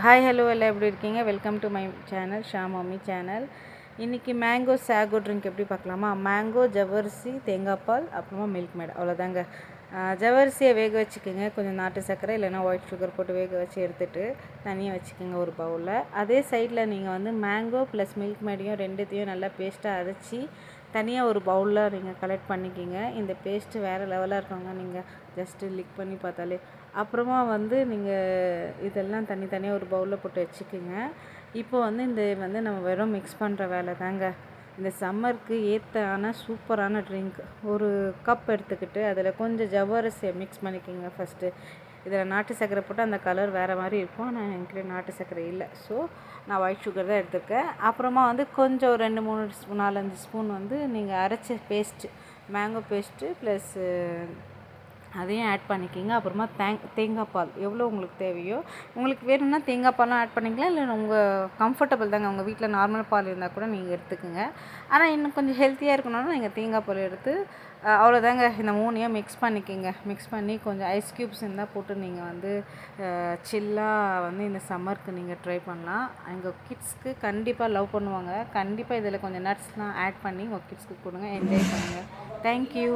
Hi hello எல்லாம் எப்படி இருக்கீங்க? Welcome to my channel Shah mummy channel. இன்றைக்கி மேங்கோ சாகோ ட்ரிங்க் எப்படி பார்க்கலாமா? மேங்கோ, ஜவ்வரிசி, தேங்காய் பால், அப்புறமா மில்க் மேட், அவ்வளோதாங்க. ஜவ்வரிசியை வேக வச்சுக்கோங்க, கொஞ்சம் நாட்டு சர்க்கரை இல்லைனா ஒயிட் சுகர் போட்டு வேக வச்சு எடுத்துகிட்டு தனியாக வச்சுக்கோங்க ஒரு பவுலில். அதே சைடில் நீங்கள் வந்து மேங்கோ ப்ளஸ் மில்க் மேடையும் ரெண்டுத்தையும் நல்லா பேஸ்ட்டாக அரைச்சி தனியாக ஒரு பவுலில் நீங்கள் கலெக்ட் பண்ணிக்கிங்க. இந்த பேஸ்ட்டு வேறு லெவலாக இருக்கவங்க நீங்கள் ஜஸ்ட்டு லிக் பண்ணி பார்த்தாலே. அப்புறமா வந்து நீங்கள் இதெல்லாம் தனித்தனியாக ஒரு பவுலில் போட்டு வச்சுக்கோங்க. இப்போ வந்து இந்த வந்து நம்ம வெறும் மிக்ஸ் பண்ணுற வேலை தாங்க. இந்த சம்மருக்கு ஏற்றான சூப்பரான ட்ரிங்க். ஒரு கப் எடுத்துக்கிட்டு அதில் கொஞ்சம் ஜவ்வரிசியை மிக்ஸ் பண்ணிக்கோங்க ஃபஸ்ட்டு. இதில் நாட்டு சர்க்கரை போட்டு அந்த கலர் வேறு மாதிரி இருக்கும். ஆனால் என்கிட்ட நாட்டு சர்க்கரை இல்லை, ஸோ நான் ஒயிட் சுகர் தான் எடுத்துருக்கேன். அப்புறமா வந்து கொஞ்சம் ஒரு 2-3 ஸ்பூன் 4-5 ஸ்பூன் வந்து நீங்கள் அரைச்ச பேஸ்ட்டு, மேங்கோ பேஸ்ட்டு ப்ளஸ்ஸு அதையும் ஆட் பண்ணிக்கிங்க. அப்புறமா தேங்காய் பால் எவ்வளோ உங்களுக்கு தேவையோ, உங்களுக்கு வேணும்னா தேங்காய் பாலும் ஆட் பண்ணிக்கலாம், இல்லை உங்கள் கம்ஃபர்டபுள் தாங்க. உங்கள் வீட்டில் நார்மல் பால் இருந்தால் கூட நீங்கள் எடுத்துக்கோங்க. ஆனால் இன்னும் கொஞ்சம் ஹெல்த்தியாக இருக்கணும்னா நீங்கள் தேங்காய் பால் எடுத்து அவ்வளோதாங்க. இந்த 3ஐயும் மிக்ஸ் பண்ணிக்கிங்க. மிக்ஸ் பண்ணி கொஞ்சம் ஐஸ் க்யூப்ஸ் இருந்தால் போட்டு நீங்கள் வந்து சில்லாக வந்து இந்த சம்மருக்கு நீங்கள் ட்ரை பண்ணலாம். எங்கள் கிட்ஸ்க்கு கண்டிப்பாக லவ் பண்ணுவாங்க. கண்டிப்பாக இதில் கொஞ்சம் நட்ஸ்லாம் ஆட் பண்ணி உங்கள் கிட்ஸ்க்கு கொடுங்க, என்ஜாய் பண்ணுங்கள். தேங்க்யூ.